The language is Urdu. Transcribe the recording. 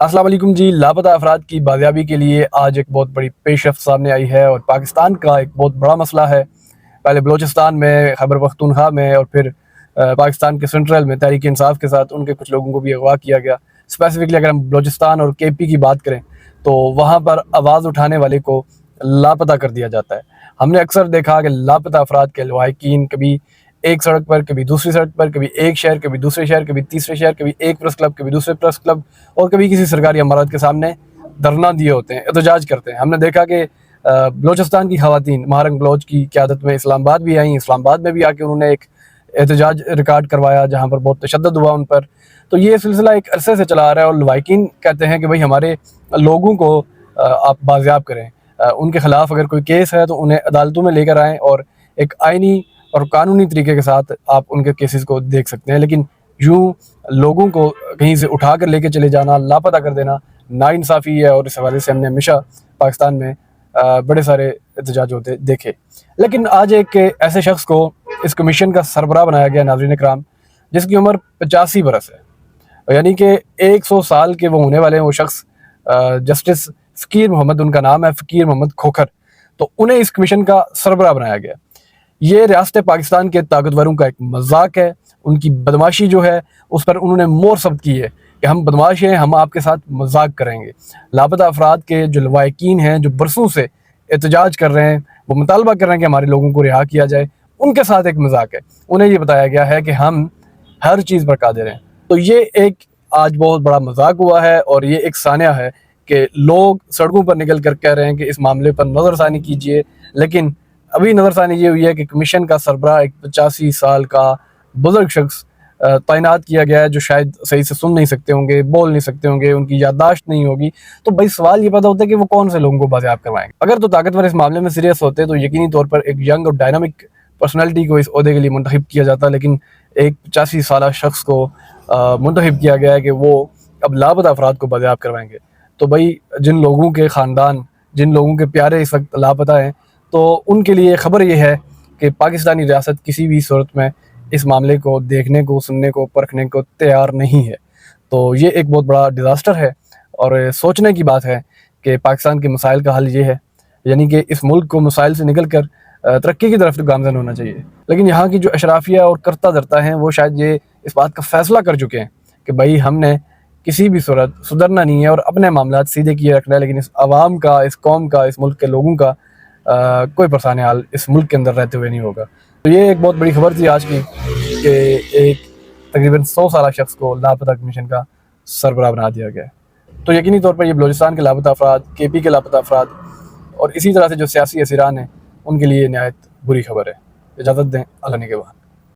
السلام علیکم جی۔ لاپتہ افراد کی بازیابی کے لیے آج ایک بہت بڑی پیش رفت سامنے آئی ہے اور پاکستان کا ایک بہت بڑا مسئلہ ہے۔ پہلے بلوچستان میں، خیبر پختونخوا میں، اور پھر پاکستان کے سنٹرل میں تحریک انصاف کے ساتھ ان کے کچھ لوگوں کو بھی اغوا کیا گیا۔ اسپیسیفکلی اگر ہم بلوچستان اور کے پی کی بات کریں تو وہاں پر آواز اٹھانے والے کو لاپتہ کر دیا جاتا ہے۔ ہم نے اکثر دیکھا کہ لاپتہ افراد کے لواحقین کبھی ایک سڑک پر، کبھی دوسری سڑک پر، کبھی ایک شہر، کبھی دوسرے شہر، کبھی تیسرے شہر، کبھی ایک پریس کلب، کبھی دوسرے پریس کلب، اور کبھی کسی سرکاری عمارت کے سامنے دھرنا دیے ہوتے ہیں، احتجاج کرتے ہیں۔ ہم نے دیکھا کہ بلوچستان کی خواتین مہارنگ بلوچ کی قیادت میں اسلام آباد بھی آئیں، اسلام آباد میں بھی آ کے انہوں نے ایک احتجاج ریکارڈ کروایا جہاں پر بہت تشدد ہوا ان پر۔ تو یہ سلسلہ ایک عرصے سے چلا آ رہا ہے اور لواحقین کہتے ہیں کہ بھئی ہمارے لوگوں کو آپ بازیاب کریں، ان کے خلاف اگر کوئی کیس ہے تو انہیں عدالتوں میں لے کر آئیں اور ایک آئینی اور قانونی طریقے کے ساتھ آپ ان کے کیسز کو دیکھ سکتے ہیں۔ لیکن یوں لوگوں کو کہیں سے اٹھا کر لے کے چلے جانا، لاپتہ کر دینا ناانصافی ہے، اور اس حوالے سے ہم نے ہمیشہ پاکستان میں بڑے سارے احتجاج ہوتے دیکھے۔ لیکن آج ایک ایسے شخص کو اس کمیشن کا سربراہ بنایا گیا، ناظرین اکرام، جس کی عمر 85 برس ہے، یعنی کہ 100 سال کے وہ ہونے والے ہیں۔ وہ شخص جسٹس فقیر محمد ان کا نام ہے، فقیر محمد کھوکھر۔ تو انہیں اس کمیشن کا سربراہ بنایا گیا۔ یہ ریاست پاکستان کے طاقتوروں کا ایک مذاق ہے۔ ان کی بدماشی جو ہے اس پر انہوں نے مور ثبت کی ہے کہ ہم بدماش ہیں، ہم آپ کے ساتھ مذاق کریں گے۔ لاپتہ افراد کے جو لواحقین ہیں، جو برسوں سے احتجاج کر رہے ہیں، وہ مطالبہ کر رہے ہیں کہ ہمارے لوگوں کو رہا کیا جائے، ان کے ساتھ ایک مذاق ہے۔ انہیں یہ بتایا گیا ہے کہ ہم ہر چیز پر قادر ہیں۔ تو یہ ایک آج بہت بڑا مذاق ہوا ہے، اور یہ ایک سانحہ ہے کہ لوگ سڑکوں پر نکل کر کہہ رہے ہیں کہ اس معاملے پر نظر ثانی کیجئے۔ لیکن ابھی نظر ثانی یہ ہوئی ہے کہ کمیشن کا سربراہ ایک 85 سال کا بزرگ شخص تعینات کیا گیا ہے، جو شاید صحیح سے سن نہیں سکتے ہوں گے، بول نہیں سکتے ہوں گے، ان کی یادداشت نہیں ہوگی۔ تو بھائی سوال یہ پیدا ہوتا ہے کہ وہ کون سے لوگوں کو بازیاب کروائیں گے؟ اگر تو طاقتور اس معاملے میں سیریس ہوتے تو یقینی طور پر ایک ینگ اور ڈائنامک پرسنالٹی کو اس عہدے کے لیے منتخب کیا جاتا، لیکن ایک 85 سالہ شخص کو منتخب کیا گیا ہے کہ وہ اب لاپتہ افراد کو بازیاب کروائیں گے۔ تو بھائی جن لوگوں کے خاندان، جن لوگوں کے پیارے اس وقت لاپتہ ہیں، تو ان کے لیے خبر یہ ہے کہ پاکستانی ریاست کسی بھی صورت میں اس معاملے کو دیکھنے کو، سننے کو، پرکھنے کو تیار نہیں ہے۔ تو یہ ایک بہت بڑا ڈیزاسٹر ہے، اور سوچنے کی بات ہے کہ پاکستان کے مسائل کا حل یہ ہے، یعنی کہ اس ملک کو مسائل سے نکل کر ترقی کی طرف گامزن ہونا چاہیے۔ لیکن یہاں کی جو اشرافیہ اور کرتا دھرتا ہیں، وہ شاید یہ اس بات کا فیصلہ کر چکے ہیں کہ بھائی ہم نے کسی بھی صورت سدھرنا نہیں ہے اور اپنے معاملات سیدھے کیے رکھنا ہے، لیکن اس عوام کا، اس قوم کا، اس ملک کے لوگوں کا کوئی پرسان حال اس ملک کے اندر رہتے ہوئے نہیں ہوگا۔ تو یہ ایک بہت بڑی خبر تھی آج کی کہ ایک تقریباً 100 سالہ شخص کو لاپتہ کمیشن کا سربراہ بنا دیا گیا ہے۔ تو یقینی طور پر یہ بلوچستان کے لاپتہ افراد، کے پی کے لاپتہ افراد، اور اسی طرح سے جو سیاسی اسیران ہیں، ان کے لیے نہایت بری خبر ہے۔ اجازت دیں، اللہ نگہبان۔